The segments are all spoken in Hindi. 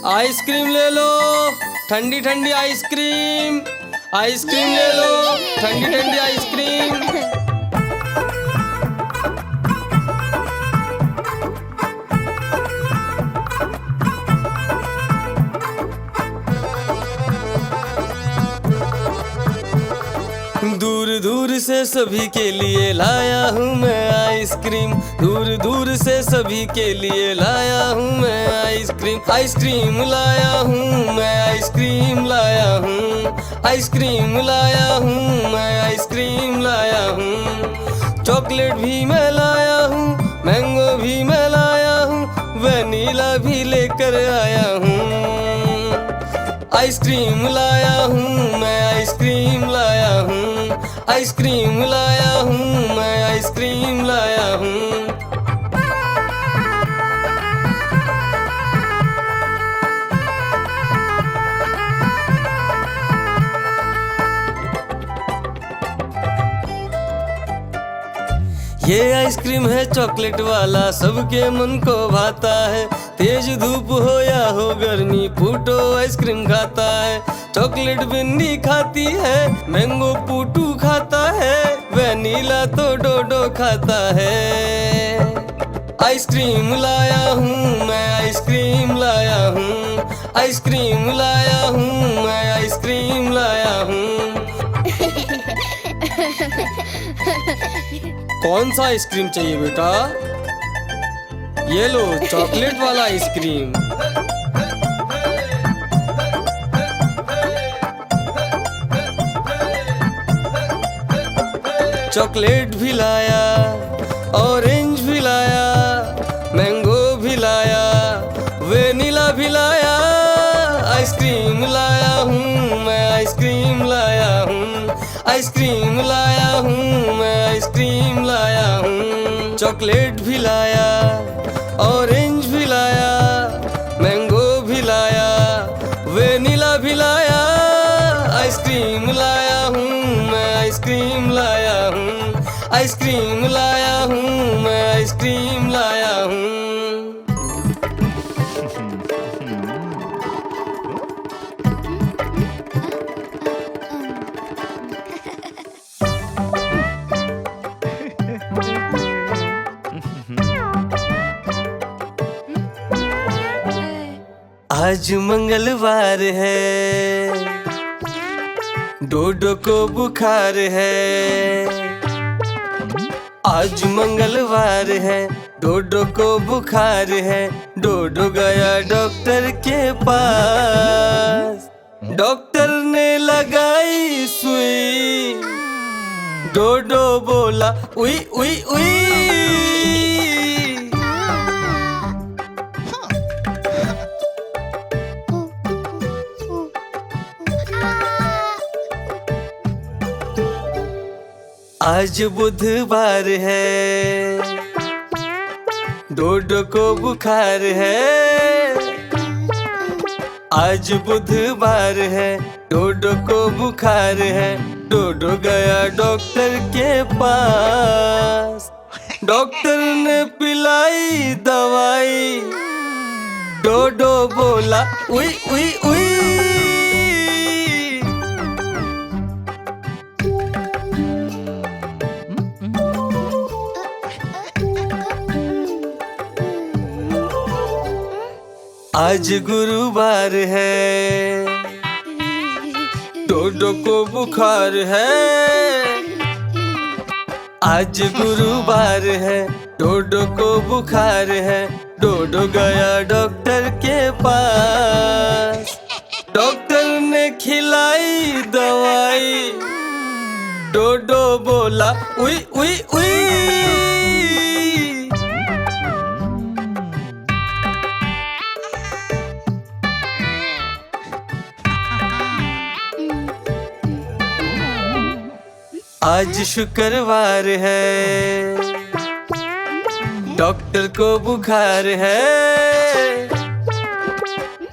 आइसक्रीम ले लो, ठंडी ठंडी आइसक्रीम। आइसक्रीम ले लो, ठंडी ठंडी आइसक्रीम। दूर दूर से सभी के लिए लाया हूँ मैं आइसक्रीम। दूर दूर से सभी के लिए लाया हूँ मैं आइसक्रीम। आइसक्रीम लाया हूँ मैं, आइसक्रीम लाया हूँ। आइसक्रीम लाया हूँ मैं, आइसक्रीम लाया हूँ। चॉकलेट भी मैं लाया हूँ, मैंगो भी मैं लाया हूँ, वनीला भी लेकर आया हूँ। आइसक्रीम लाया हूँ मैं, आइसक्रीम लाया हूँ। आइसक्रीम लाया हूँ मैं, आइसक्रीम लाया हूँ। ये आइसक्रीम है चॉकलेट वाला, सबके मन को भाता है। तेज धूप हो या हो गर्मी, पूटो आइसक्रीम खाता है। चॉकलेट बिन्नी खाती है, मैंगो पूटू खाता है, वनीला तो डोडो खाता है। आइसक्रीम लाया हूँ मैं, आइसक्रीम लाया हूँ। आइसक्रीम लाया हूँ मैं, आइसक्रीम लाया हूँ। कौन सा आइसक्रीम चाहिए बेटा? ये लो चॉकलेट वाला आइसक्रीम। चॉकलेट भी लाया, ऑरेंज भी लाया, मैंगो भी लाया, वेनिला भी लाया। आइसक्रीम लाया हूँ मैं, आइसक्रीम लाया हूँ। आइसक्रीम लाया हूँ मैं, आइसक्रीम लाया हूँ। चॉकलेट भी लाया, ऑरेंज भी लाया, मैंगो भी लाया, वेनिला भी लाया। आइसक्रीम लाया हूँ मैं, आइसक्रीम लाया हूँ। आइसक्रीम लाया हूँ मैं, आइसक्रीम लाया हूँ। आज मंगलवार है, डोडो को बुखार है। आज मंगलवार है, डोडो को बुखार है। डोडो गया डॉक्टर के पास, डॉक्टर ने लगाई सुई। डोडो बोला उई उई उई। आज बुधवार है, डोडो को बुखार है। आज बुधवार है, डोडो को बुखार है। डोडो गया डॉक्टर के पास, डॉक्टर ने पिलाई दवाई। डोडो बोला उई उई उई। आज गुरुवार है, डोडो को बुखार है। आज गुरुवार है, डोडो को बुखार है। डोडो गया डॉक्टर के पास, डॉक्टर ने खिलाई दवाई। डोडो बोला उई उई उई। आज शुक्रवार है, डॉक्टर को बुखार है।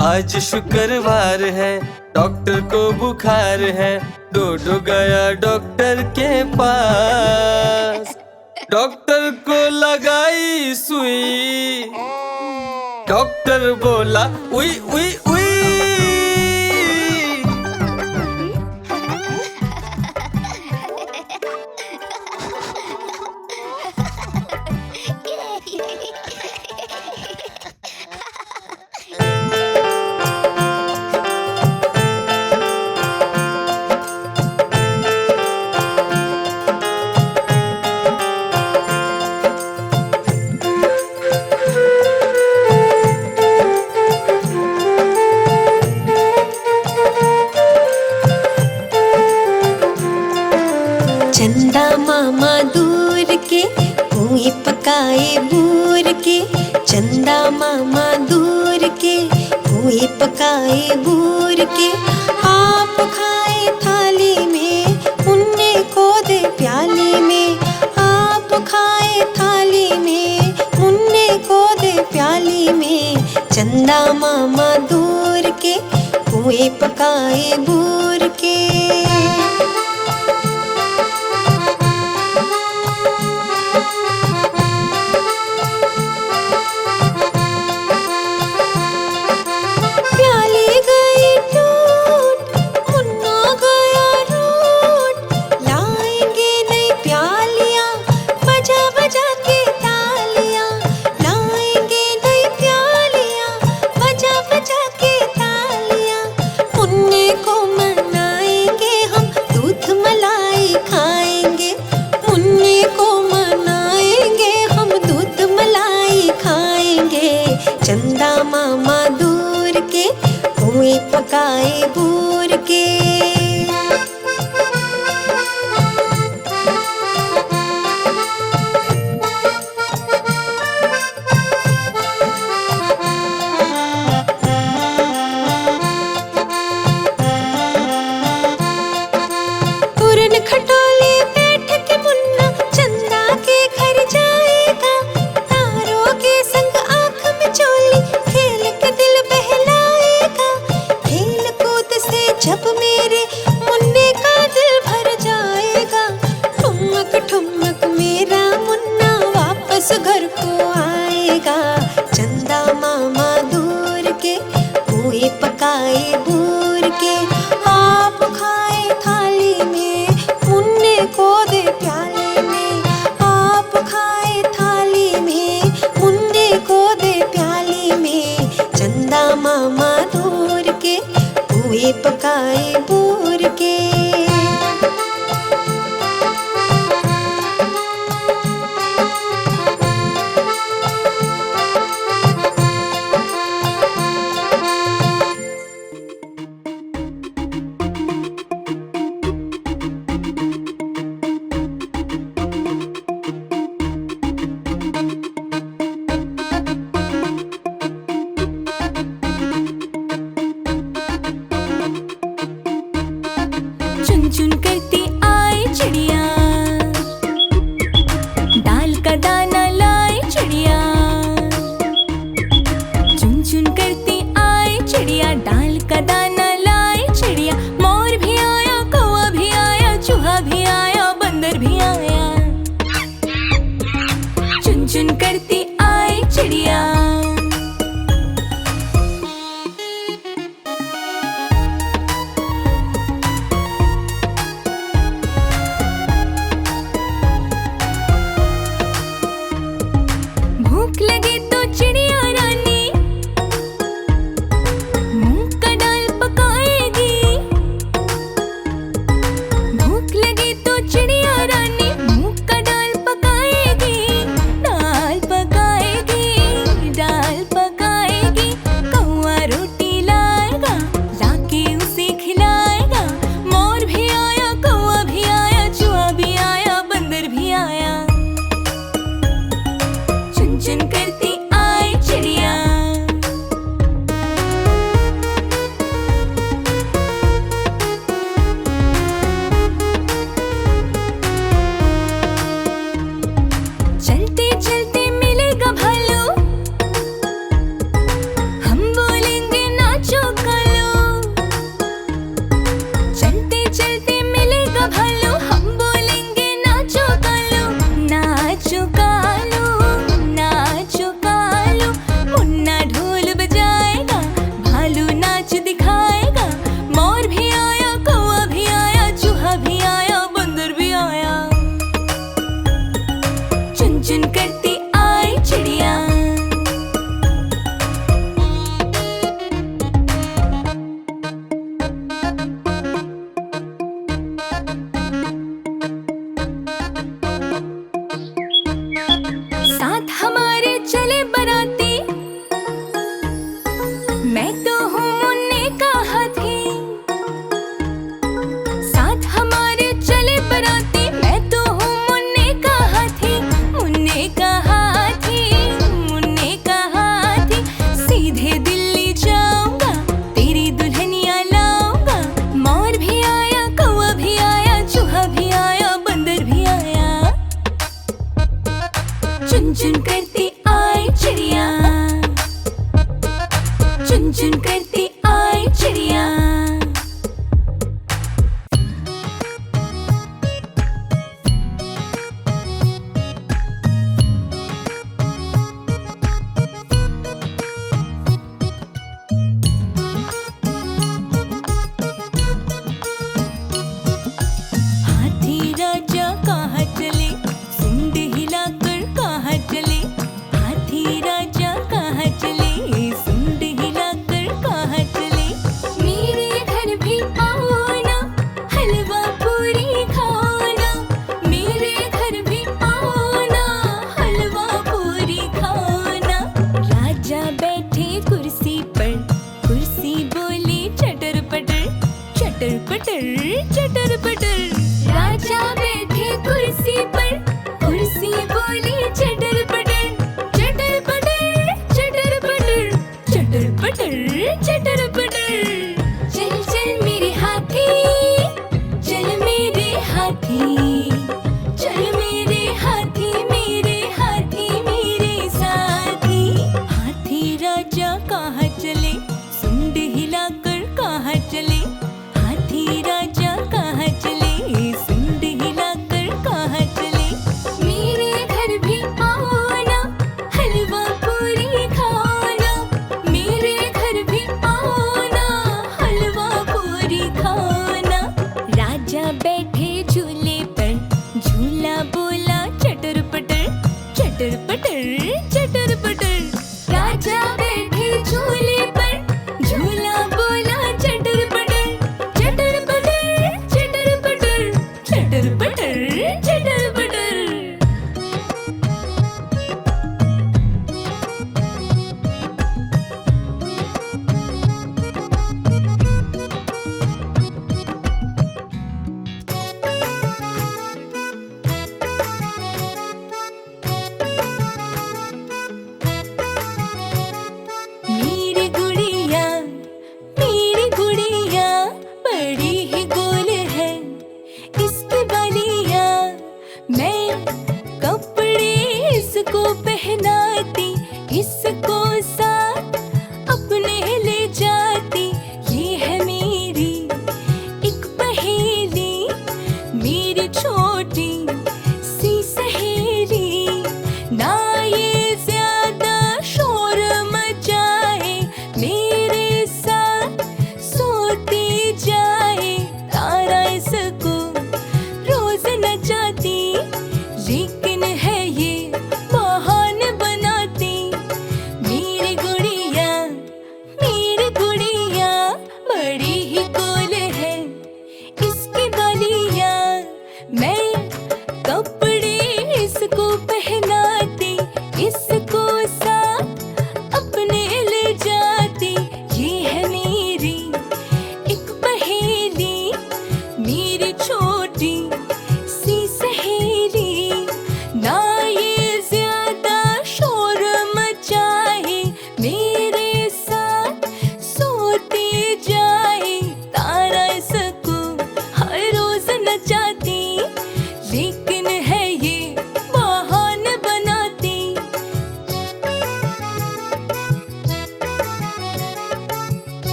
आज शुक्रवार है, डॉक्टर को बुखार है। डोडो गया डॉक्टर के पास, डॉक्टर को लगाई सुई। डॉक्टर बोला उई उई उई। चंदा मामा दूर के पुई पकाए बूर के, चंदा मामा दूर के पुई पकाए बूर के। आप खाए थाली में मुन्ने को दे प्याली में, आप खाए थाली में मुन्ने को दे प्याली में। चंदा मामा दूर के पुई पकाए बूर के। प्याली गई टूट मुन्ना गया रूठ, लाएंगे नई प्यालियां बजा बजा के तालियां, लाएंगे नई प्यालियां बजा बजा के तालियां। मुन्ने को मनाए चुन चुन करती आई चिड़िया, चुन चुन करती आई चिड़िया। हाथी राजा कहाँ चले, सूंड हिलाकर कहाँ चले,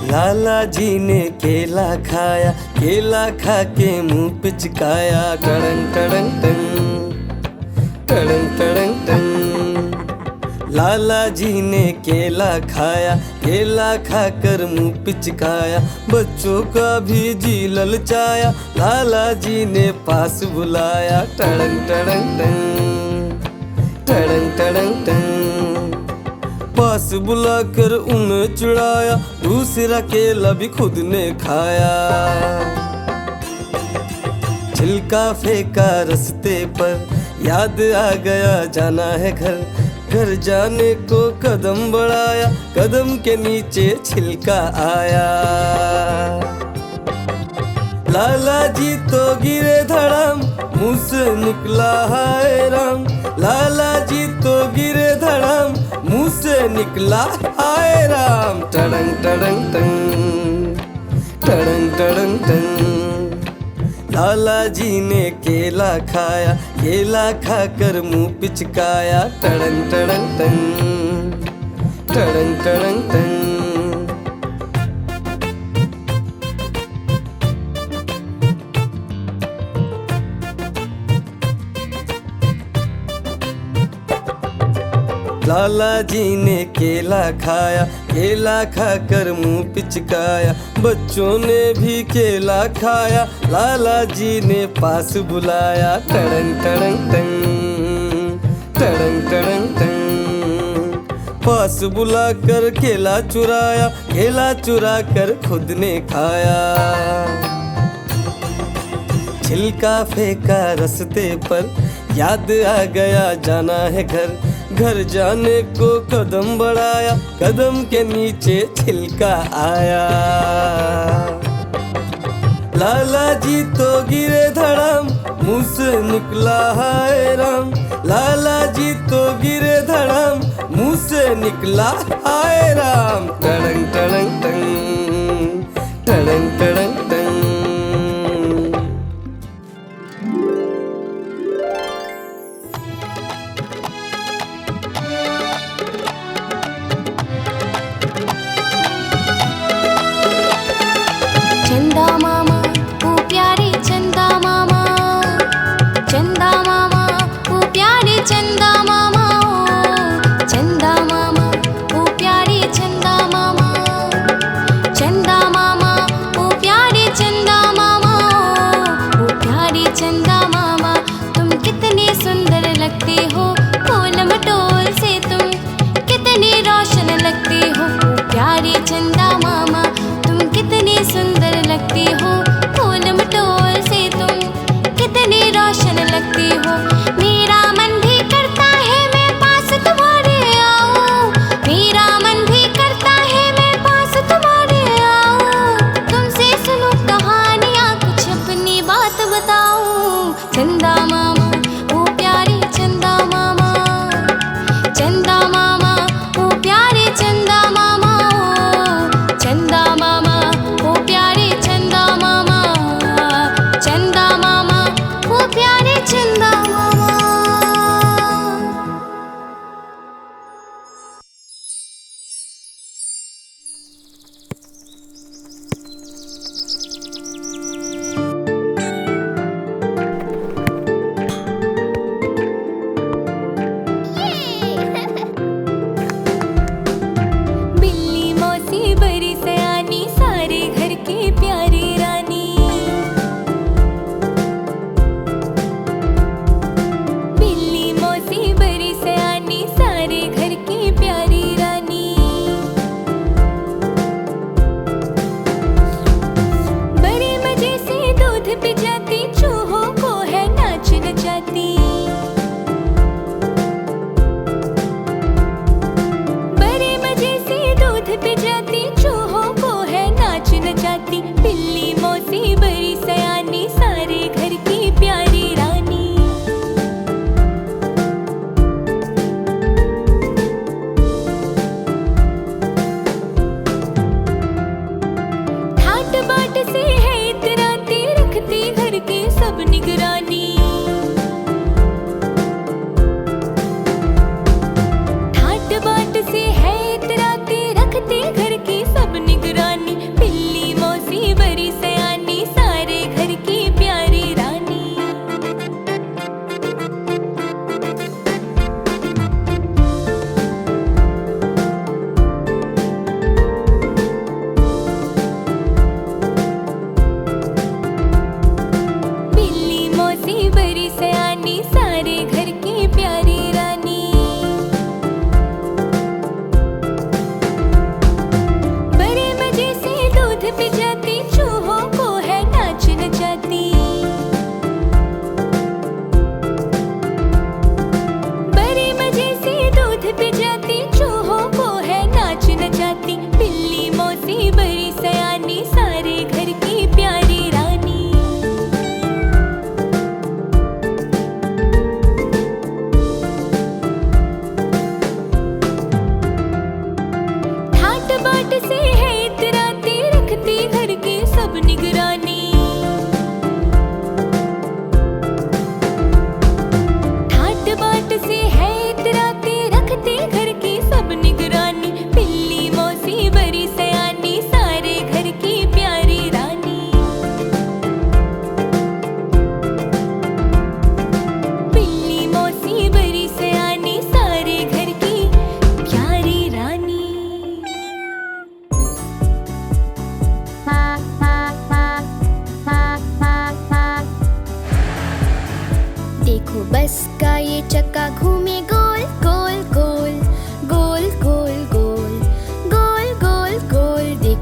लाला जी ने केला खाया, केला खा के मुंह पिचकाया। टड़ंग टड़ंग टंग, टड़ंग टड़ंग टंग। लाला जी ने केला खाया, केला खाकर मुंह पिचकाया। बच्चों का भी जी ललचाया, लाला जी ने पास बुलाया। टड़ंग टड़ंग टंग, टड़ंग टड़ंग टंग। पास बुलाकर उन्हें चिढ़ाया, दूसरा केला भी खुद ने खाया। छिलका फेंका रास्ते पर, याद आ गया जाना है घर। घर जाने को कदम बढ़ाया, कदम के नीचे छिलका आया। लाला जी तो गिरे धड़ाम, मुंह से निकला हाय राम। लाला जी तो गिरे धड़ाम, मुंह से निकला हाय राम। टड़ंग टड़ंग टंग, टड़ंग टड़ंग टंग। लाला जी ने केला खाया, केला खाकर मुंह पिचकाया। टड़ंग टड़ंग टंग, टड़ंग टड़ंग टंग। लाला जी ने केला खाया, केला खाकर मुंह पिचकाया। बच्चों ने भी केला खाया, लाला जी ने पास बुलाया। टड़ंग टड़ंग टंग, टड़ंग टड़ंग टंग। पास बुलाकर केला चुराया, केला चुरा कर खुद ने खाया। छिलका फेंका रास्ते पर, याद आ गया जाना है घर। घर जाने को कदम बढ़ाया, कदम के नीचे छिलका आया। लाला जी तो गिरे धड़ाम, मुंह से निकला हाय राम। लाला जी तो गिरे धड़ाम, मुंह से निकला हाय राम। टड़ंग टड़ंग टंग, टड़ंग टड़ंग टंग। चंदा मामा ओ प्यारे चंदा मामा, चंदा मामा ओ प्यारे चंदा मामा, ओ चंदा मामा ओ प्यारे चंदा मामा, चंदा मामा ओ प्यारे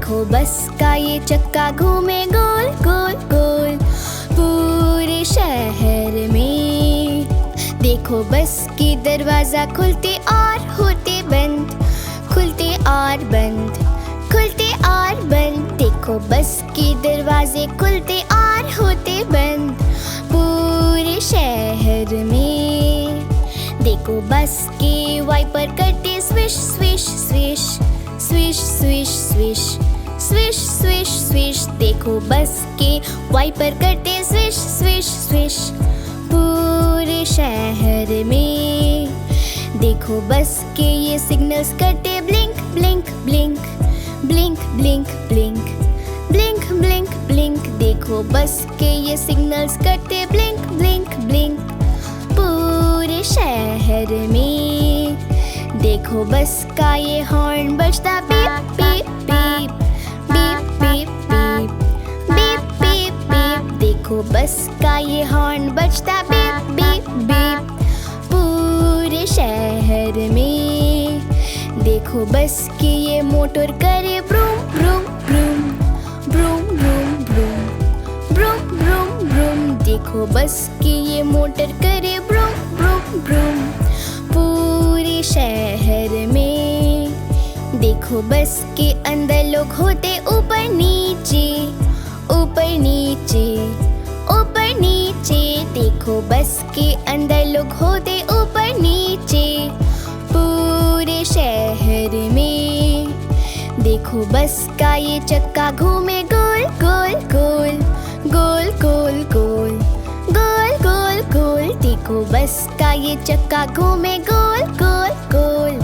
देखो बस का ये चक्का घूमे गोल गोल गोल पूरे शहर में। देखो बस के दरवाजा खुलते और होते बंद, खुलते और बंद, खुलते और बंद। देखो बस के दरवाजे खुलते और होते बंद पूरे शहर में। देखो बस के वाइपर करते swish swish swish, swish swish swish, swish swish swish. देखो बस के वाइपर करते स्विश स्विश स्विश पूरे शहर में। देखो बस के ये सिग्नल्स करते blink blink blink, blink blink blink, blink blink blink. देखो बस के ये सिग्नल्स करते ब्लिंक ब्लिंक ब्लिंक पूरे शहर में। देखो बस का ये हॉर्न बजता beep beep beep, beep beep beep, beep beep beep. देखो बस का ये हॉर्न बजता बीप बीप बीप पूरे शहर में। देखो बस की ये मोटर करे vroom vroom vroom, vroom vroom vroom, vroom vroom vroom. देखो बस की ये मोटर करे ब्रूम ब्रूम ब्रूम पूरे शहर में। देखो बस के अंदर लोग होते ऊपर नीचे, ऊपर नीचे, ऊपर नीचे। देखो बस के अंदर लोग होते ऊपर नीचे पूरे शहर में। देखो बस का ये चक्का घूमे गोल गोल गोल, गोल गोल गोल, गोल गोल गोल। देखो बस का ये चक्का घूमे गोल गोल गोल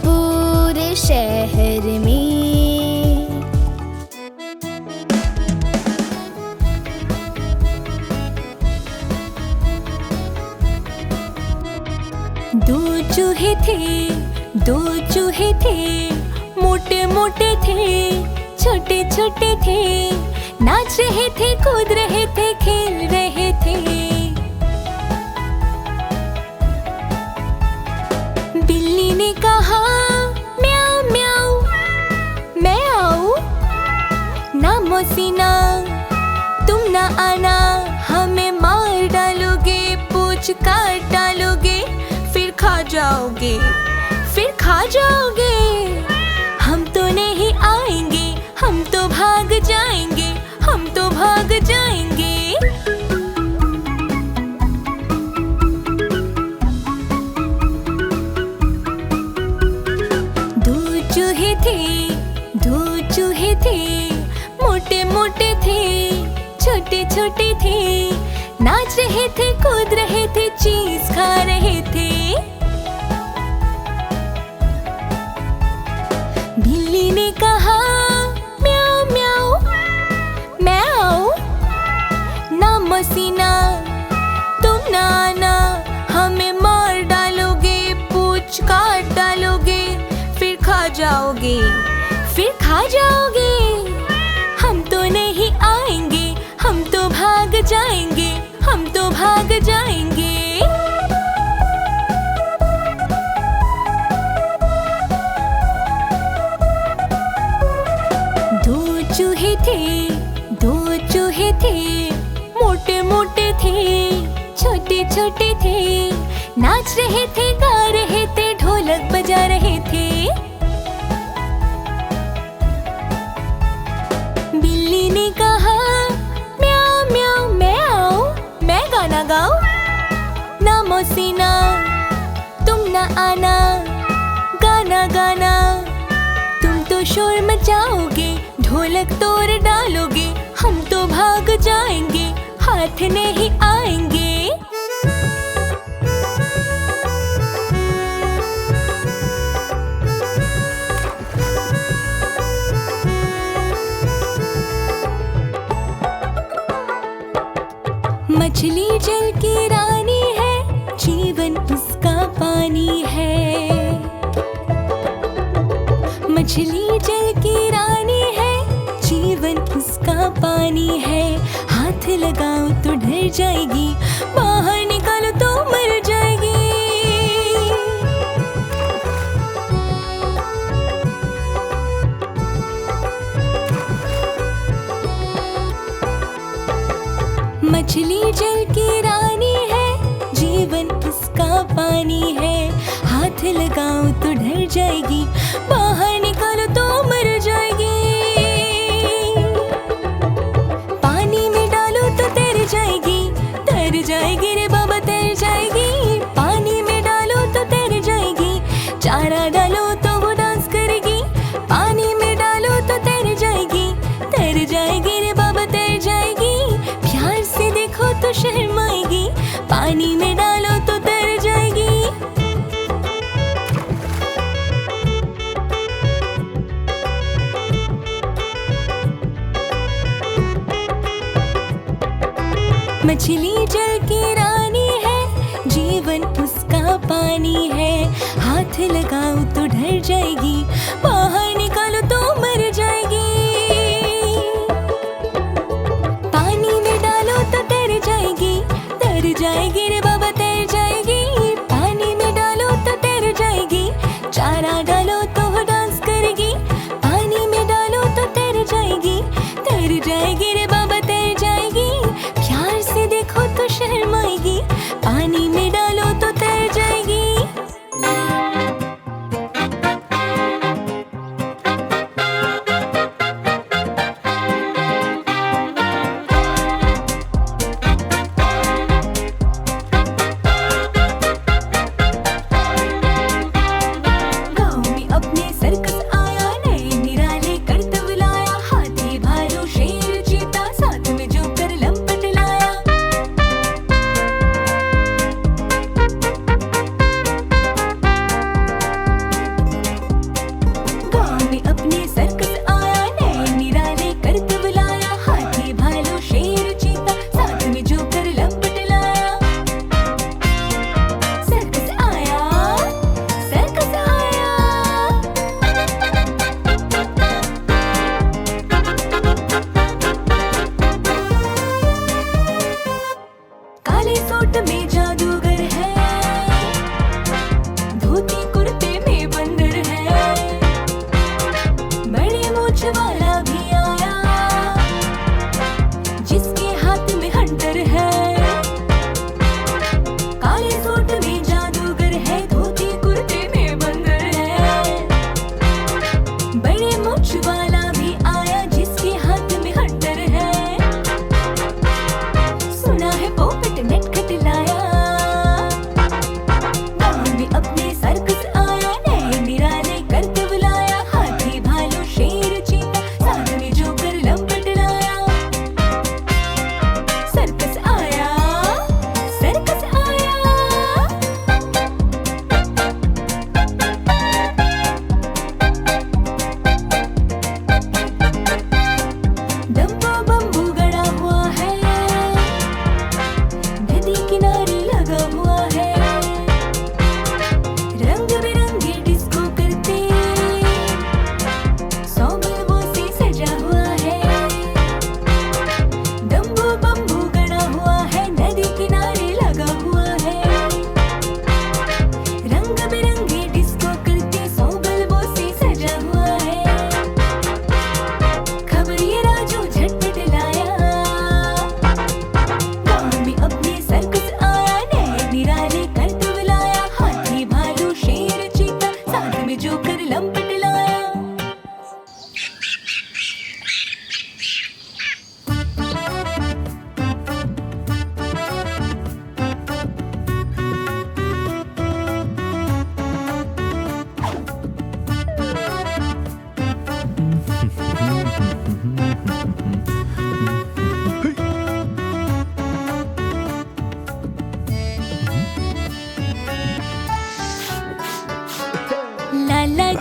पूरे शहर में। दो चूहे थे, दो चूहे थे, मोटे मोटे थे, छोटे छोटे थे, नाच रहे थे, कूद रहे थे, खेल रहे थे। बिल्ली ने कहा म्याऊ म्याऊ, मैं आऊं? ना मौसी ना, तुम ना आना, हमें मार डालोगे, पूंछ काट डालोगे, फिर खा जाओगे, फिर खा जाओगे। हम तो नहीं आएंगे, हम तो भाग जाएंगे, हम तो भाग जाएंगे। दो चूहे थे, दो चूहे थे, मोटे मोटे थे, छोटे छोटे थे, नाच रहे थे, कूद रहे थे, चीज खा रहे थे। बिल्ली ने कहा म्याऊ म्याऊ, मैं आऊं? ना मौसी ना, तुम ना आना, हमें मार डालोगे, पूंछ काट डालोगे, फिर खा जाओगे, फिर खा जाओगे। हम तो नहीं आएंगे, हम तो भाग जाएंगे, हम तो भाग जाएंगे। दो चूहे थे, दो चूहे थे, मोटे मोटे थे, छोटे छोटे थे, नाच रहे थे, गा रहे थे, ढोलक बजा रहे थे। बिल्ली ने कहा म्याऊ म्याऊ, मैं आऊं? मैं गाना गाऊं? ना मौसी ना, तुम ना आना, गाना गाना। तुम तो शोर मचाओगे, ढोलक तोड़ डालोगे, हम तो भाग जाएंगे, हाथ नहीं आएंगे। मछली जल की रानी है, जीवन उसका पानी है। मछली जल की रानी है, जीवन उसका पानी है। हाथ लगाओ तो डर जाएगी, बाहर निकालो तो मर जाएगी। मछली जल की रानी है, जीवन उसका पानी है। हाथ लगाओ तो डर जाएगी, बाहर निकालो तो मर जाएगी। पानी में डालो तो तैर जाएगी रे बाबा, तैर जाएगी। पानी में डालो तो तैर जाएगी, चारा डालो तो वो डांस करेगी। पानी में डालो तो तैर जाएगी रे बाबा, तैर जाएगी। प्यार से देखो तो शर्माएगी, पानी में डालो तो तैर जाएगी। मछली जल की रानी है, जीवन उसका पानी है। हाथ लगाओ तो डर जाएगी, बाहर निकालो तो मर जाएगी। पानी में डालो तो तैर जाएगी रे बाबा, तैर जाएगी। पानी में डालो तो तैर जाएगी, चारा डालो तो वो डांस करेगी। पानी में डालो तो तैर जाएगी रे बाबा, तैर जाएगी। प्यार से देखो तो शर्माएगी, पानी में डालो तो तैर जाएगी।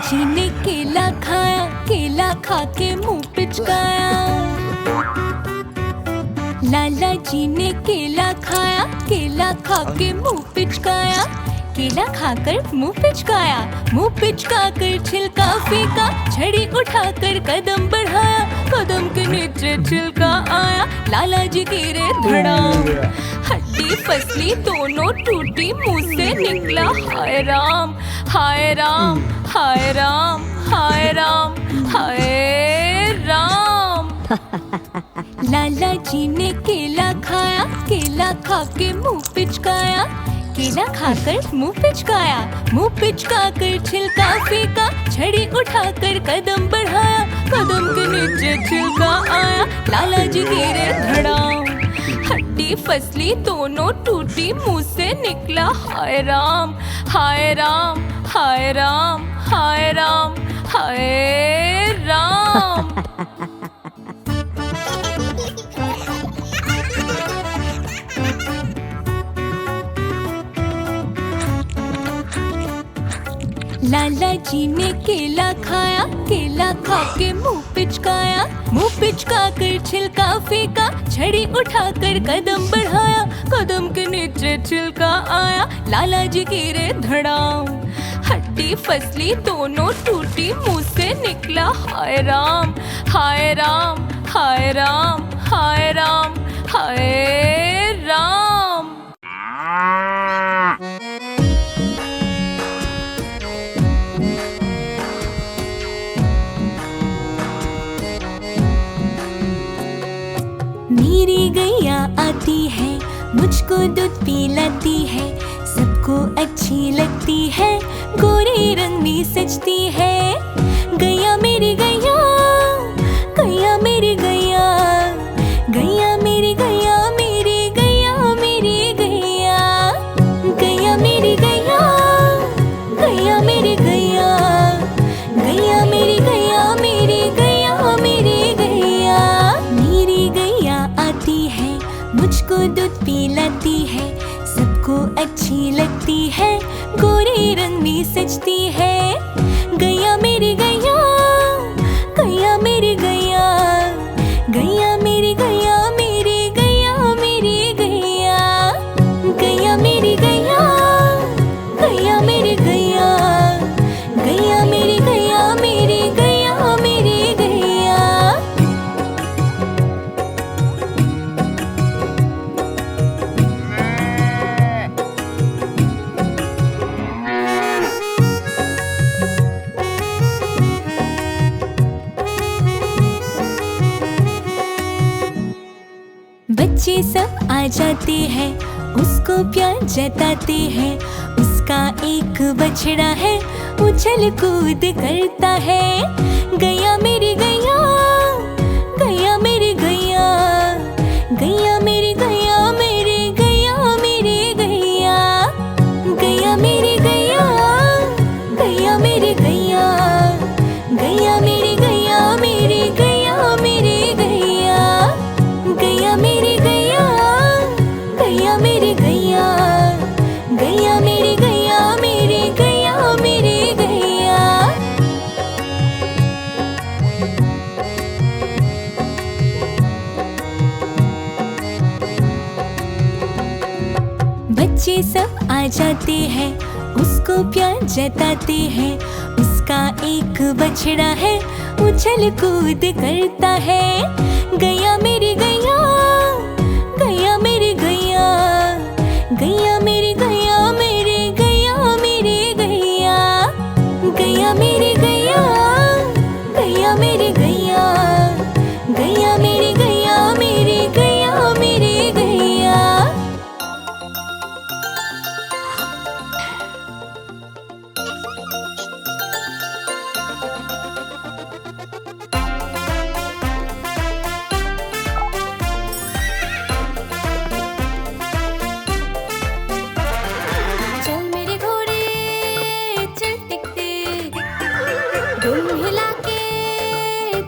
जी ने केला खाया, केला खा के मुंह पिचकाया। लाला जी ने केला खाया, केला खा के मुंह पिचकाया। केला खाकर मुंह पिचकाया, मुंह पिचका कर छिलका फेंका। छड़ी उठाकर कदम बढ़ाया, कदम के नीचे छिलका आया। लाला जी गिरे धड़ाम, हड्डी फसली दोनों टूटी, मुंह से निकला हाय राम, हाय राम, हाय राम, हाय राम, हाय राम। लाला जी ने केला खाया, केला खा के मुंह पिचकाया, केला खाकर मुंह पिचकाया, मुंह पिचकाकर छिलका फेंका, छड़ी उठाकर कदम बढ़ाया, कदम के नीचे छिलका आया, लाला जी गिरे धड़ाम, हड्डी फसली दोनों टूटी, मुंह से निकला हाय राम, हाय राम, हाय राम, हाय राम, हाय राम। लाला जी ने केला खाया, केला खा के मुंह पिचकाया, मुंह पिचका कर छिलका फेंका, छड़ी उठाकर कदम बढ़ाया, कदम के नीचे छिलका आया, लाला जी गिरे धड़ाम, हड्डी फसली दोनों टूटी, मुंह से निकला हाय राम, हाय राम, हाय राम, हाय राम, हाय राम। मेरी गैया आती है, मुझको दूध पिलाती है, सबको अच्छी लगती है, गोरे रंग में सजती है। गैया मेरी गैया, गैया मेरी गैया, गैया मेरी गैया, मेरी गैया मेरी गैया, गैया मेरी गैया, गैया मेरी गैया, गैया मेरी गैया, मेरी गैया मेरी गैया। मेरी गैया आती है, मुझको दूध पिलाती है, सबको अच्छी लगती है, गोरे रंग में सजती है। गैया मेरी गैया, गैया मेरी गैया, गैया मेरी गैया, मेरी गैया मेरी गैया, गैया मेरी गैया, गैया मेरी गैया, गैया मेरी गैया, मेरी गैया मेरी गैया। बच्चे सब आ जाते हैं, उसको प्यार जताते हैं, उसका एक बछड़ा है, उछल कूद करता है। गैया मेरी गैया, गैया मेरी गैया, गैया मेरी गैया, मेरी गैया मेरी गैया, गैया मेरी गैया, गैया मेरी गैया, गैया मेरी गैया, मेरी गैया मेरी गैया, गैया मेरी गैया, गैया मेरी गैया, गैया मेरी गैया, मेरी गैया मेरी गैया। बच्चे सब आ जाते हैं, उसको प्यार जताते हैं, उसका एक बछड़ा है, उछल कूद करता है। गैया मेरी गैया, गैया मेरी गैया, गैया मेरी गैया, मेरी गैया मेरी गैया, गैया मेरी गैया, गैया मेरी गैया, गैया मेरी गैया, मेरी गैया मेरी गैया। चल मेरे घोड़े चल टिक टिक, दुम हिला के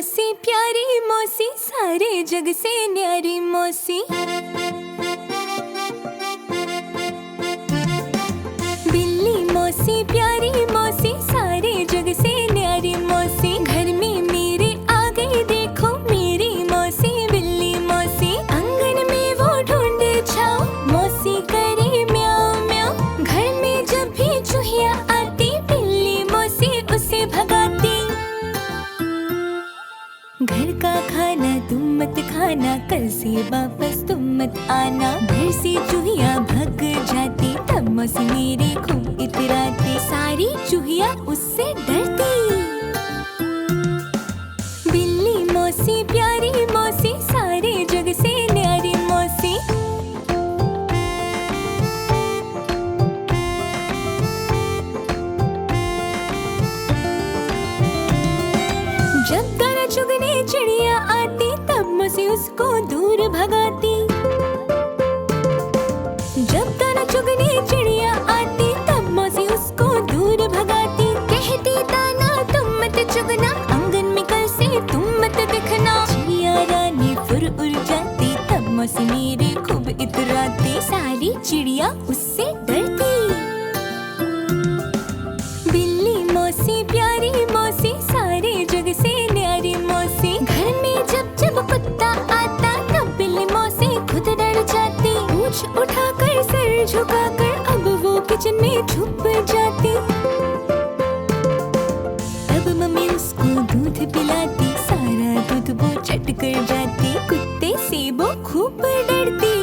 मौसी प्यारी मौसी, सारे जग से न्यारी मौसी। बिल्ली मौसी प्यारी मौसी, सारे जग से न्यारी मौसी। घर में मेरे आ गई देखो मेरी मौसी बिल्ली मौसी। आंगन में वो ढूंढे छाओ, मौसी करे म्याऊं म्याऊं। घर में जब भी चूहिया आती, बिल्ली मौसी उसे भगाती। घर का खाना तुम मत खाना, कल से वापस तुम मत आना। घर से चूहिया भग जाती, तब मौसी मेरे खूब इतराती। सारी चूहिया उससे डरती। बिल्ली मौसी प्यारी मौसी, सारे जग से न्यारी मौसी। जब दाना चुगने चिड़िया आती, तब मौसी उसको दूर भगाती। जब दाना चुगने चिड़िया आती, तब मौसी उसको दूर भगाती। कहती दाना तुम मत चुगना, आंगन में कल से तुम मत दिखना। चिड़िया रानी फुर उड़ जाती, तब मौसी मेरे खूब इतराती। सारी चिड़िया उससे डरती। बिल्ली मौसी प्यारी मौसी, सारे जग से न्यारी मौसी। घर में जब जब कुत्ता आता, तब बिल्ली मौसी खुद डर जाती। पूंछ उठाकर सर झुकाकर, अब वो किचन में छुप जाती। तब मम्मी उसको दूध पिलाती, सारा दूध वो चट कर जाती। कुत्ते से वो खूब डरती।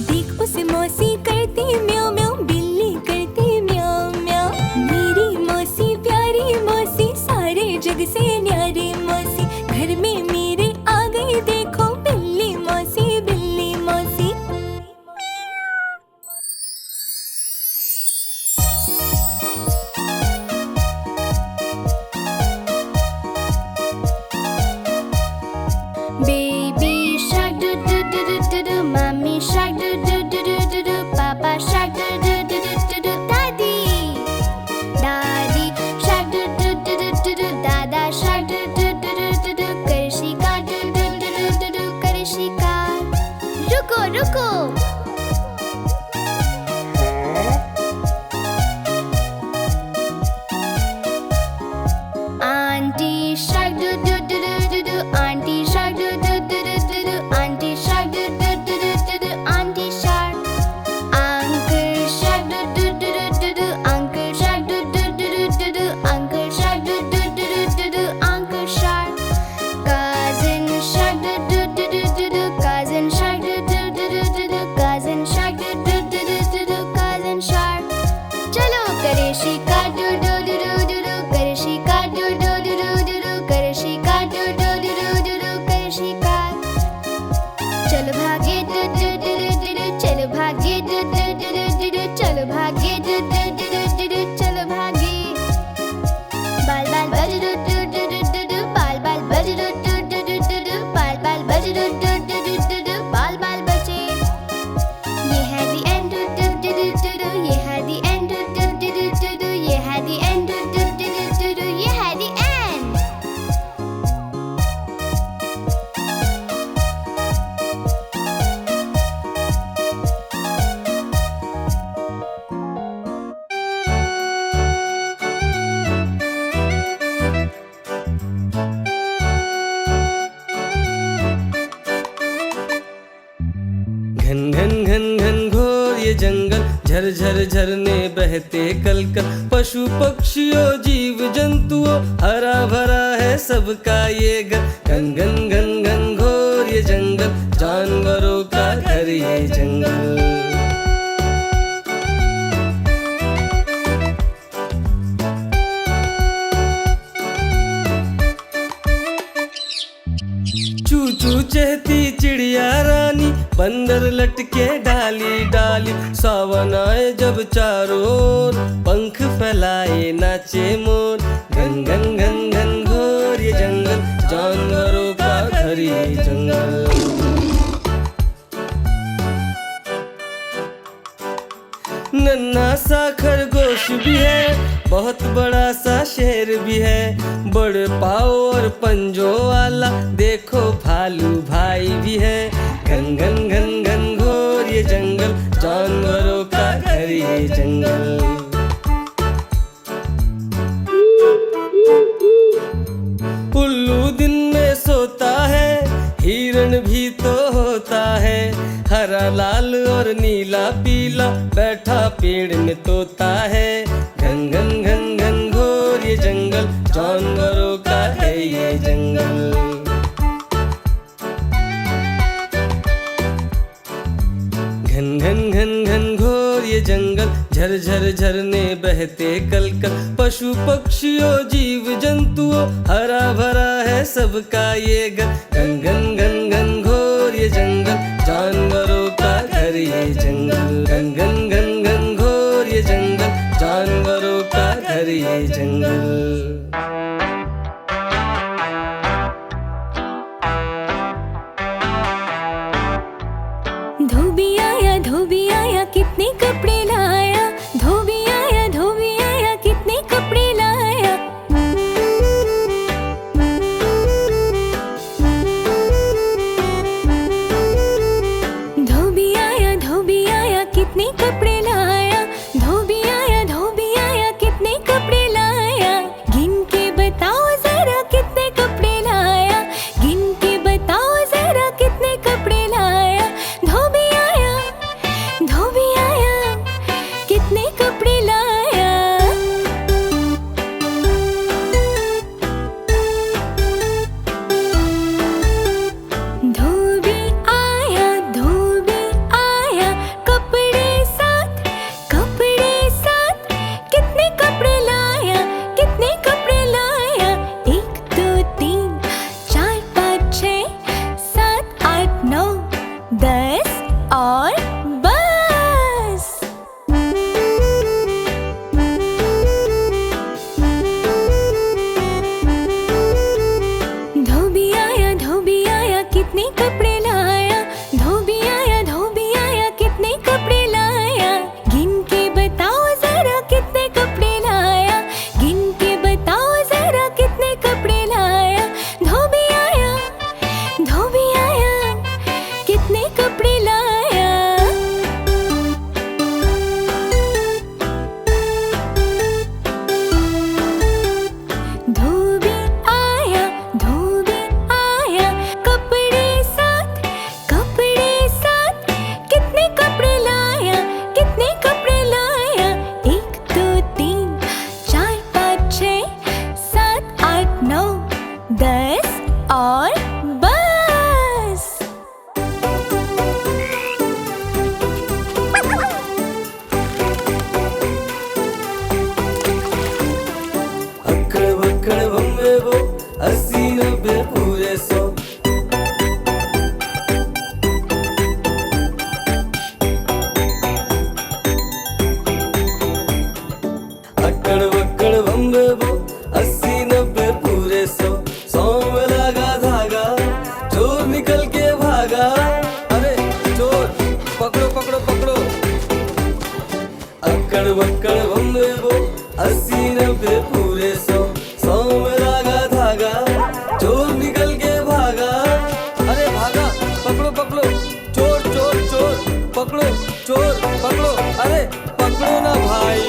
देख उसे मौसी करती म्याऊं म्याऊं, बिल्ली करती म्याऊं म्याऊं। मेरी मौसी प्यारी मौसी, सारे जग से न्यारी मौसी। घर में मेरे आ गई देखो बिल्ली मौसी बिल्ली मौसी। Baby shark do do do do do do, mommy shark do do do do do do, papa shark do do do do do do, daddy shark do do do do do do, dada shark do do do do do do, Karishika do do do do do do, Karishika। रुको रुको, Auntie shark do do do do do do, Auntie shark do do do do do do, Auntie shark do do do do do do, Auntie shark। Uncle shark do do do do do do, Uncle shark do do do do do do, Uncle shark do do do do do do, Uncle shark। Cousin shark do do do do do do, Cousin shark do do do do do do, Cousin shark do do do do do do, Cousin shark। चलो Karishika do do do do do do, Karishika do do do do do do, Karishika do do do do do do, Karishika। चलो भागे do do do do do do, चलो भागे do do do do do do, चलो भागे do do do do do do, चलो भागे। बाल बाल बज do do do do do do, बाल बाल बज do do do do do do, बाल बाल बज do do do do do do, बाल बाल बजे। ये है the end do do do do do do, ये है the end do do do do do do, ये है the end do do do do do do, ये है the end। घन घन घन घन घोर ये जंगल, झर झर झरने बहते कलकल। पशु पक्षियों जीव जंतुओं, हरा भरा है सबका ये घर। घन घन घन घन घोर ये जंगल, जानवरों का घर ये जंगल। चू चू चहती चिड़िया रानी, बंदर लटके डाली डाली। सावन आए जब चारों ओर, पंख फैलाए नाचे मोर। घन घन घन घन घोर ये जंगल, जानवरों का घर ये जंगल। नन्हा सा खरगोश भी है, बहुत बड़ा सा शेर भी है, बड़े पाँव और पंजों वाला देखो भालू भाई भी है। घन घन घन घन घोर ये जंगल, जानवरों का घर ये जंगल। उल्लू दिन में सोता है, हिरण भी तो होता है, हरा लाल और नीला पीला बैठा पेड़ में तोता है। घन घन घन घन घोर ये जंगल, जानवरों का है ये जंगल। घन घन घन घन घोर ये जंगल, झरझर झरने बहते कलकल, पशु पक्षियों जीव जंतुओं हरा भरा है सबका ये घर। घन घन घन घन घोर ये जंगल, जानवरों का घर ये जंगल। घन घन घन घन घोर ये जंगल, जानवरों का घर ये जंगल। धोबी आया कितने कपड़े लाया, धोबी आया कितने कपड़े लाया। धोबी आया कितने कपड़े लाया, धोबी आया कितने कपड़े लाया। गिन के बताओ जरा कितने कपड़े लाया, गिन के बताओ जरा कितने कपड़े लाया। धोबी आया कितने कपड़े लाया। धोबी आया कपड़े साथ कितने कपड़े लाया, कितने कपड़े लाया। 1 2 3 4 5 6 7 8 9 10 और बस। धोबी आया कितने कपड़े लाया, धोबी आया कितने कपड़े लाया। गिन के बताओ जरा कितने कपड़े लाया, गिन के बताओ जरा कितने कपड़े लाया। धोबी आया कितने कपड़े लाया। धोबी आया कपड़े साथ कितने कपड़े लाया, कितने कपड़े लाया। 1 2 3 4 5 6 7 8 9 10 और बस। अक्कड़ बक्कड़ बम्बे वो 80 90 पूरे 100। अक्कड़ बक्कड़ बम्बे वो 80 90 पूरे 100। 100 में लगा धागा, चोर निकल के भागा। अरे चोर पकड़ो पकड़ो पकड़ो। अक्कड़ बक्कड़ बम्बे वो 80 90 पूरे 100। 100 में लगा धागा, चोर निकल के भागा। अरे भागा, पकड़ो पकड़ो, चोर चोर चोर, पकड़ो चोर पकड़ो। अरे पकड़ो ना भाई।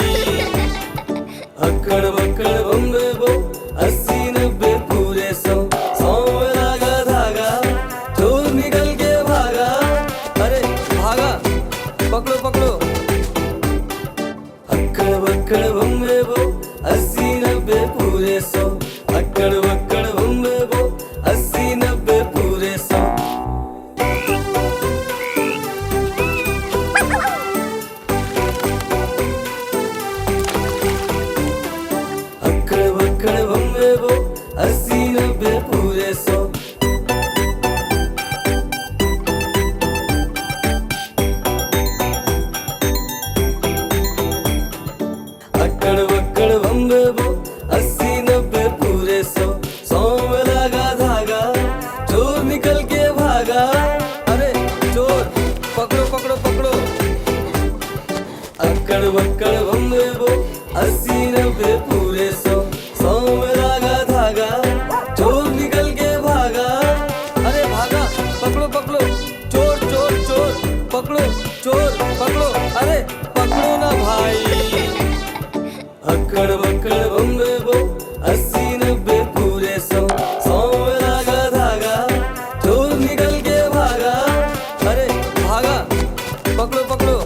अक्कड़ बक्कड़ बम्बे वो 80 90 पूरे 100। 100 में लगा धागा, चोर निकल के भागा। अरे भागा, पकड़ो पकड़ो। अक्कड़ बक्कड़ बम्बे वो 80 90 पूरे 100। अक्कड़ बक्कड़ बम्बे वो 80 90 पूरे 100। अक्कड़ बक्कड़ बम्बे वो 80 90 पूरे 100। अक्कड़ अस्सी नब्बे पूरे 100, 100 में धागा धागा, चोर निकल के भागा। अरे भागा, पकड़ो पकड़ो, चोर चोर चोर, पकड़ो चोर पकड़ो, अरे पकड़ो ना भाई। अक्कड़ बक्कड़ बम्बे बो, अस्सी नब्बे पूरे 100, 100 में धागा धागा, चोर निकल के भागा। अरे भागा, पकड़ो पकड़ो।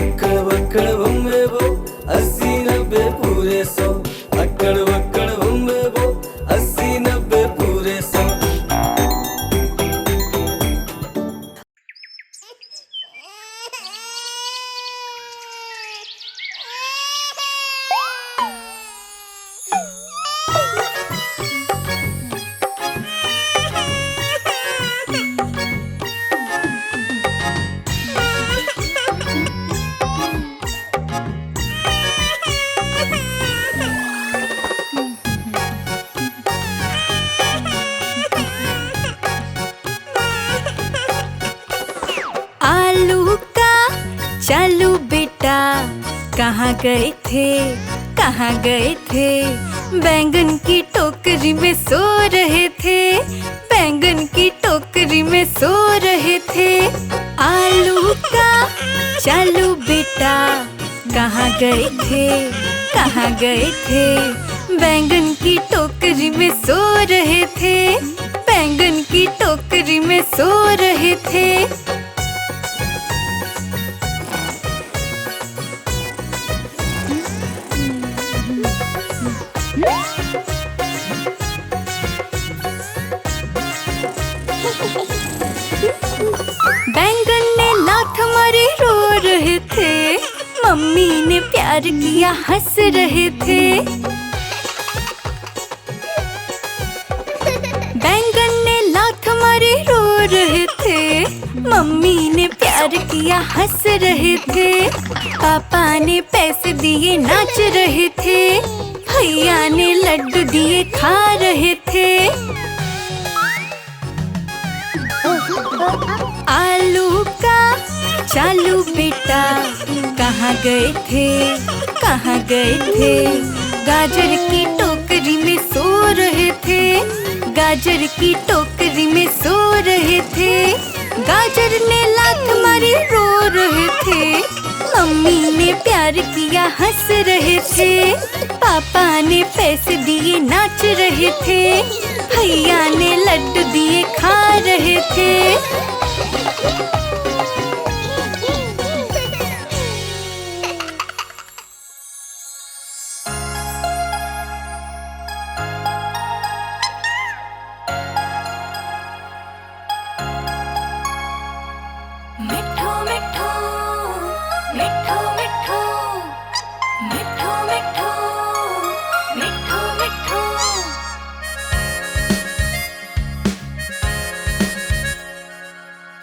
अक्कड़ बक्कड़ बम्बे बो, अस्सी नब्बे पूरे 100, अक्कड़ बक्कड़ बम्बे बो, अस्सी नब्बे पूरे 100। आलू का चालू बेटा, कहाँ गए थे कहाँ गए थे? बैंगन की टोकरी में सो रहे थे, बैंगन की टोकरी में सो रहे थे। आलू का चालू बेटा, कहाँ गए थे कहाँ गए थे? बैंगन की टोकरी में सो रहे थे, बैंगन की टोकरी में सो रहे थे। बैंगन ने लात मारी रो रहे थे, मम्मी ने प्यार किया हंस रहे थे। बैंगन ने लात मारी रो रहे थे, मम्मी ने प्यार किया हंस रहे थे। पापा ने पैसे दिए नाच रहे थे, भैया ने लड्डू दिए खा रहे थे। आलू का चालू बेटा, कहाँ गए थे कहाँ गए थे? गाजर की टोकरी में सो रहे थे, गाजर की टोकरी में सो रहे थे। गाजर ने लात मारी रो रहे थे, मम्मी ने प्यार किया हंस रहे थे। पापा ने पैसे दिए नाच रहे थे, भैया ने लड्डू दिए खा रहे थे। मिठो मिठो मिठो मिठो मिठो मिठो मिठो मिठो।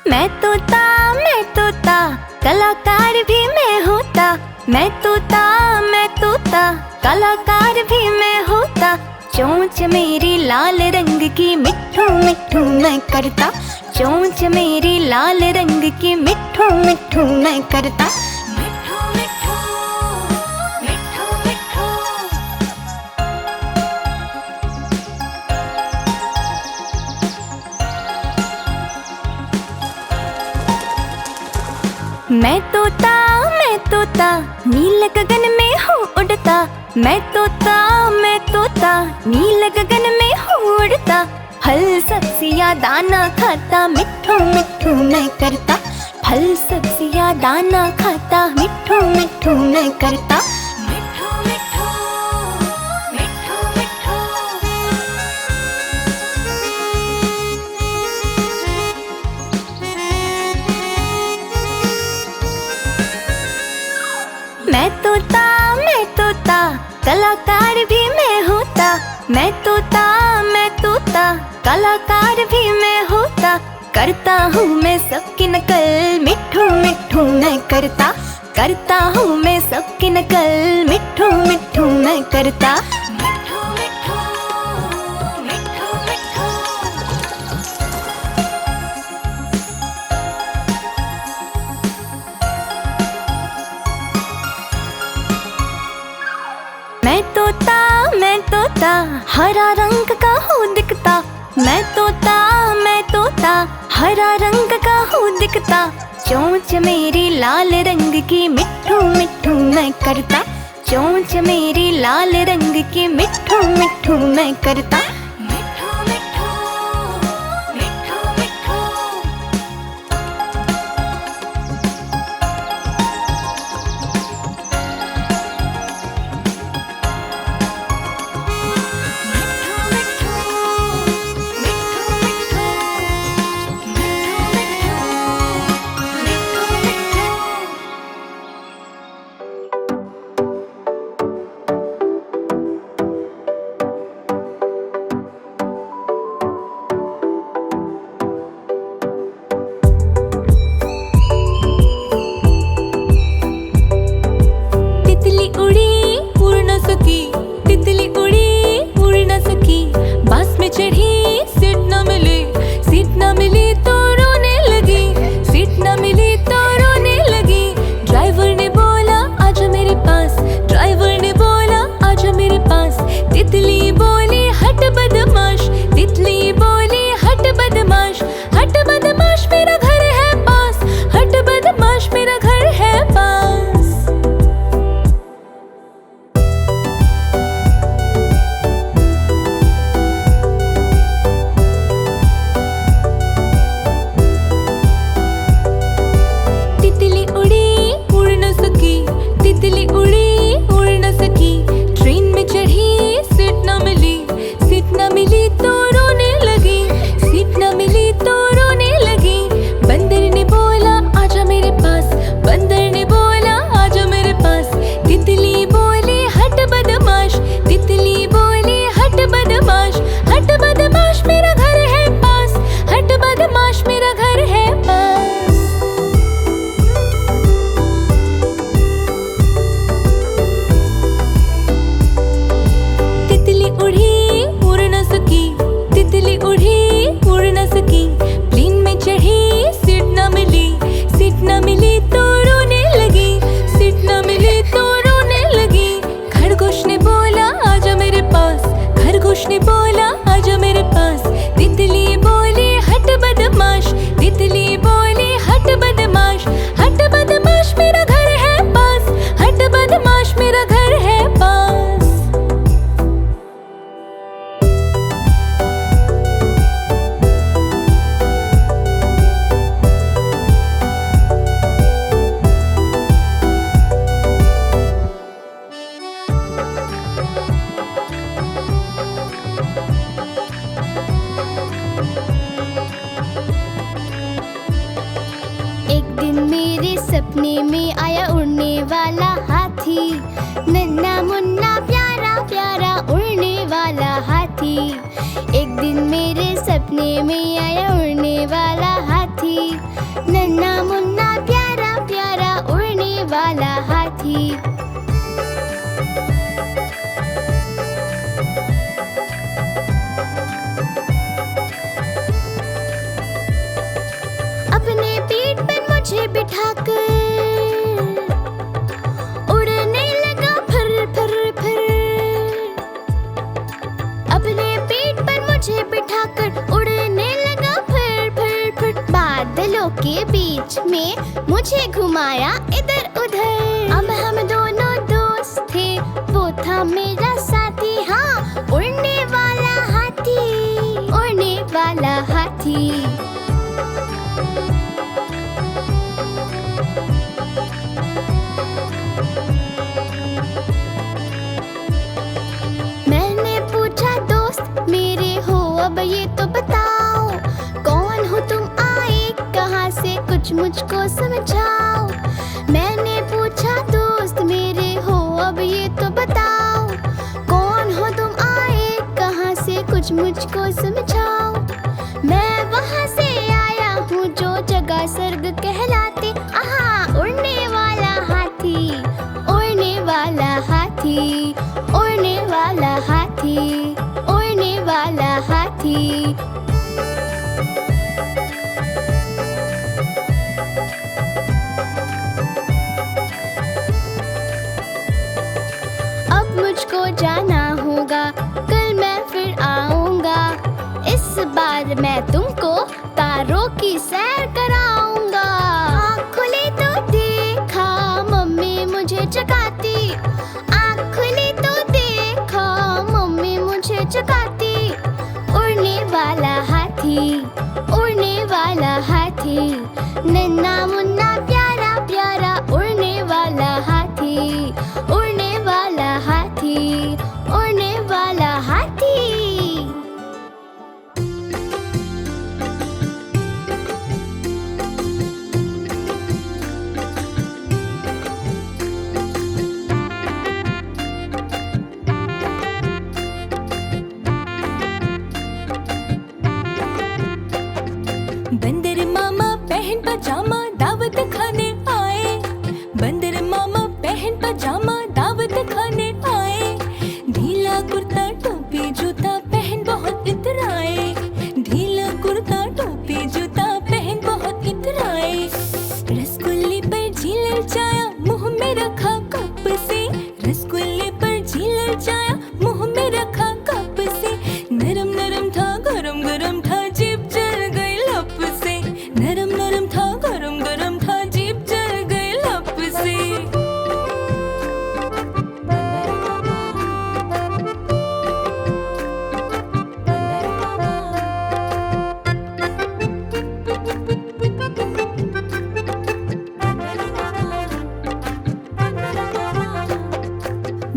मैं तोता कलाकार भी मैं होता। मैं तोता कलाकार भी मैं होता। चोंच मेरी लाल रंग की मिठू मिठू मैं करता। चोंच मेरी लाल रंग की मिठू मिठू मैं करता। मिठू मिठू मिठू मिठू। मैं तोता नील गगन में हूँ उड़ता। मैं तोता नील गगन में हूँ उड़ता। फल सब्जियाँ दाना खाता मिठू मिठू मैं करता। फल सब्जियाँ दाना खाता मिठू मिठू मैं करता। मिठू मिठू मिठू मिठू। मैं तोता कलाकार भी मैं होता। मैं तोता कलाकार भी मैं होता। करता हूँ मैं सबकी नकल मिठू मिठू मैं करता। करता हूँ मैं सबकी नकल मिठू मिठू मैं करता। मिठू मिठू मिठू मिठू। तोता हरा रंग का हूँ दिखता। मैं तोता हरा रंग का हूँ दिखता। चोंच मेरी लाल रंग की मिट्ठू मिट्ठू मैं करता। चोंच मेरी लाल रंग की मिट्ठू मिट्ठू मैं करता। मिट्ठू मिट्ठू मिट्ठू मिट्ठू। तितली उड़ी उड़ न सकी, तितली उड़ी उड़ न सकी। बस में चढ़ी सीट न मिली, सीट न मिली तो रोने लगी, सीट न मिली तो रोने लगी। ड्राइवर ने बोला आजा मेरे पास, ड्राइवर ने बोला आजा मेरे पास। तितली बोली हट बदमाश, तितली बोली हट बदमाश। हट बदमाश मेरा घर है पास, हट बदमाश मेरा घर है पास। तितली उड़ी उड़ न सकी, तितली उड़ी उड़ न सकी। ट्रेन में चढ़ी सीट न मिली, सीट न मिली तो रोने लगी, सीट न मिली तो रोने लगी। बंदर ने बोला आजा मेरे पास, बंदर ने बोला आजा मेरे पास। तितली बोली हट बदमाश, तितली बोली हट बदमाश। हट बदमाश मेरा घर है पास, हट बदमाश मेरा घर है पास। तितली उड़ी उड़ न सकी, तितली उड़ी उड़ न सकी। प्लेन में चढ़ी सीट न मिली, सीट न मिली तो रोने लगी, सीट न मिली तो रोने लगी। खरगोश ने बोला आजा मेरे पास, खरगोश ने बोला आजा मेरे पास। तितली बोली हट बदमाश, तितली बोली हट बदमाश। हट बदमाश मेरा घर है पास, हट बदमाश मेरा घर है पास। एक दिन मेरे सपने में आया उड़ने वाला हाथी। नन्हा मुन्ना प्यारा प्यारा उड़ने वाला हाथी। एक दिन मेरे सपने में आया उड़ने वाला हाथी। नन्हा मुन्ना प्यारा प्यारा उड़ने वाला हाथी। अपने पीठ पर मुझे बिठाकर उड़ने लगा फर फर फर। अपने पीठ पर मुझे बिठाकर उड़ने लगा फर फर फर। बादलों के बीच में मुझे घुमाया इधर उधर। अब हम दोनों दोस्त थे, वो था मेरा साथी। हाँ, उड़ने वाला हाथी, उड़ने वाला हाथी। मैंने पूछा दोस्त मेरे हो अब ये तो बताओ, कौन हो तुम आए कहाँ से कुछ मुझको समझाओ। मैंने पूछा दोस्त मेरे हो अब ये तो बताओ, कौन हो तुम आए कहाँ से कुछ मुझको समझाओ। मैं वहाँ से आया हूँ जो जगह स्वर्ग कहलाती। आहा, उड़ने वाला हाथी, उड़ने वाला हाथी, उड़ने वाला हाथी, उड़ने वाला हाथी। अब मुझको जाना होगा मैं तुमको तारों की सैर कराऊंगा। आँख खुली तो देखा मम्मी मुझे जगाती, आँख खुली तो देखा मम्मी मुझे जगाती। उड़ने वाला हाथी, उड़ने वाला हाथी, नन्हा मुन्ना प्यारा प्यारा उड़ने वाला हाथी, उड़ने वाला हाथी, उड़ने वाला हाथी। बंदर मामा पहन पजामा दावत खाने आए, बंदर मामा पहन पजामा दावत खाने आए। ढीला कुर्ता टोपी जूता पहन बहुत इतराए, ढीला कुर्ता टोपी जूता पहन बहुत इतराए। रसगुल्ले पर जी ललचाया मुंह में रखा कप से, रसगुल्ले पर जी ललचाया मुंह में रखा कप से। नरम नरम था गरम गरम था जीभ जल गई लप से, नरम नरम था गरम गरम था जीभ जल गई लप से।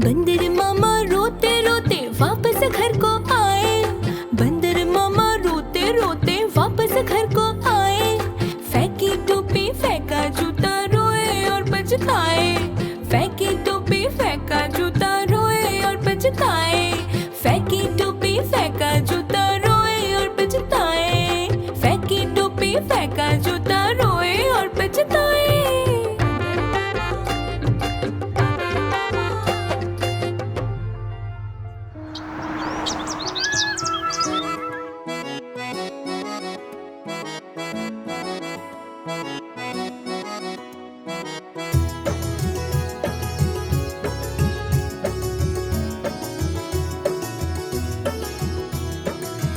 बंदर मामा रोते रोते वापस घर को आए, बंदर मामा रोते रोते वापस घर को आए। फेंकी टोपी फेंका जूता रोए और पछताए, फेंकी टोपी फेंका जूता रोए और पछताए। फेंकी टोपी फेंका जूता रोए और पछताए, फेंकी टोपी फेंका जूता रोए और पछताए।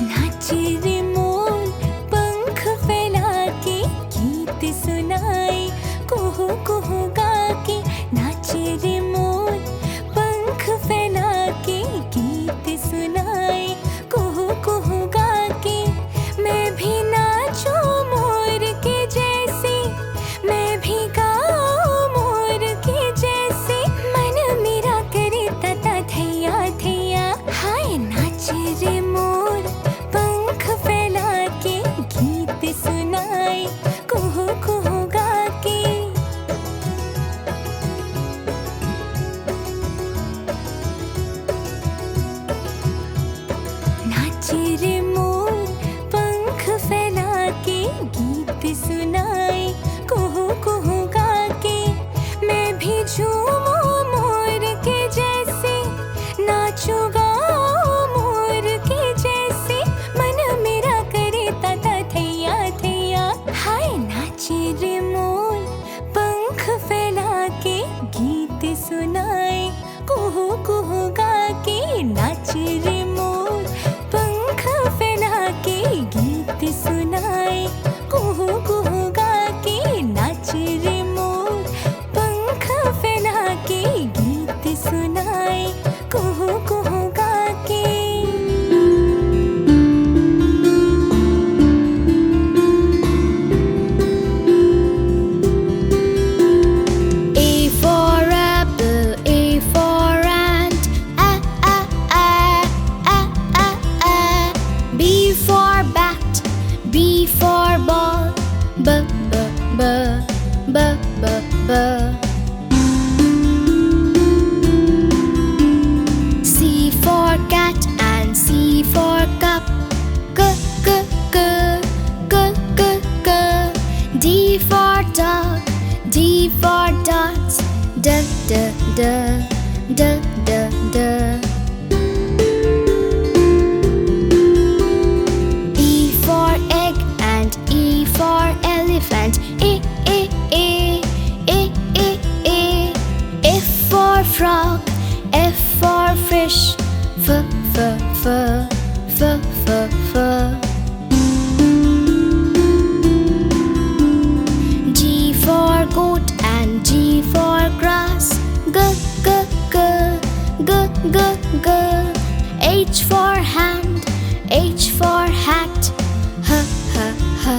नाचे रे मोर पंख फैला के गीत सुनाए, कुहू कुहू गा के। नाचे रे मोर पंख फैला के गीत सुनाए, कुहू कुहू गा के। मैं भी नाचूं मोर के जैसे, मैं भी गाऊं मोर के जैसे। मन मेरा करे तता थैया थैया, हाय नाचे रे मोर पंख फैला के गीत सुनाए, कुहू कुहू गा के। नाचे रे मोर पंख फैला के गीत सुनाए, कुहू कुहू गा के। मैं भी झूमूं मोर के जैसे, नाचूं गाऊं मोर के जैसे। मन मेरा करे तता थैया थैया, हाय नाचे रे मोर पंख फैला के गीत सुनाए, कुहू कुहू गा के। नाचे रे मोर पंख फैला के गीत सुनाए, कुहू कुहू गा के। नाचे रे मोर पंख फैला के गीत सुनाए, कुहू कुहू गा के। A for apple, A for ant, A, A, A, A, A, A. B for bat, B for ball, B, B, B, B, B, B. C for cat and C for cup, K, K, K, K, K, K. D for dog, D for dots, D, D, D, D, D, D. E for egg and E for elephant, E, E, E, E, E, E. F for frog, F for fish, F, F, F, F, F, F. G, G. H for hand, H for hat. H, H, H,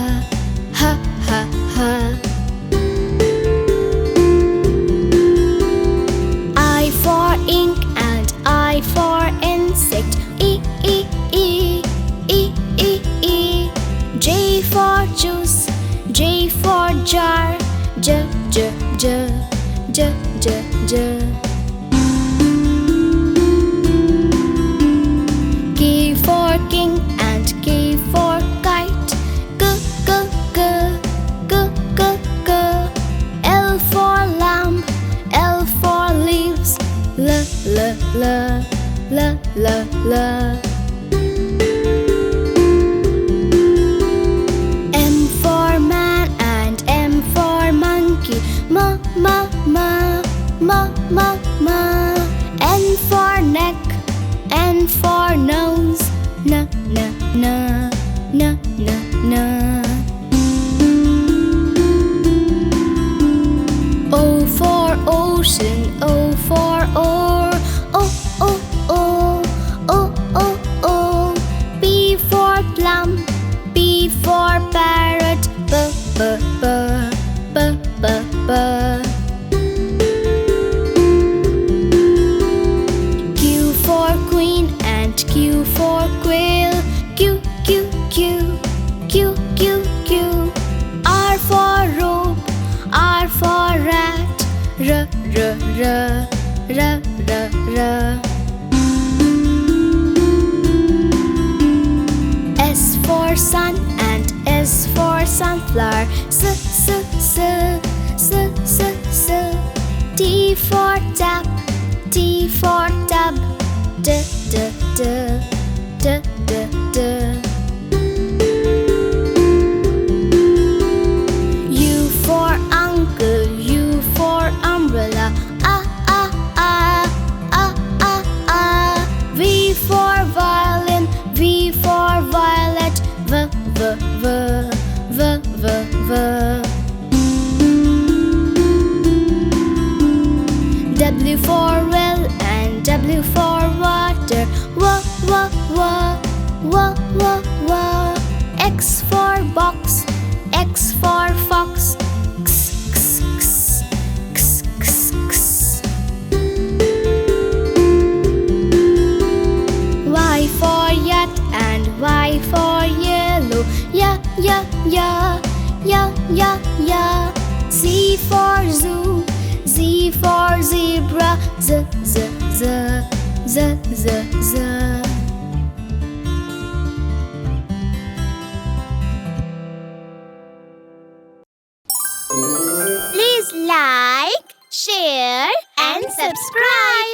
H, H, H. I for ink and I for insect. E, E, E, E, E, E. J for juice, J for jar. J, J, J, J, J, J. K for king and K for kite. G, G, G, G, G, G. L for lamb, L for leaves. L, L, L, L, L, L. M for man and M for monkey. M, M, M, M, M, M. N for neck, N for nose. N, N, N, N, N, N. O for ocean, O for oar. O, O, O, O, O, O. P for plum, P for parrot. B, B, B, B, B, B. Q for queen and Q for quail. Q, Q, Q, Q, Q, Q. R for rope, R for rat. R, R, R, R, R, R. S for sun and S for sunflower. S, S, S, S, S, S. T for tap, T for tub. D, D, D, D, D, D. U for uncle, U for umbrella. Ah, ah, ah, ah, ah, ah. V for violin, V for violet. V, V, V, V, V, V. W for well and W for water. W, W, W, W, W, W. X for box, X for fox. X, X, X, X, X, X. Y for yacht and Y for yellow. Ya, ya, ya, ya, ya, ya. Z for zoo, Z for zebra. Z, Z, Z, Z, Z, Z. Please like, share and subscribe.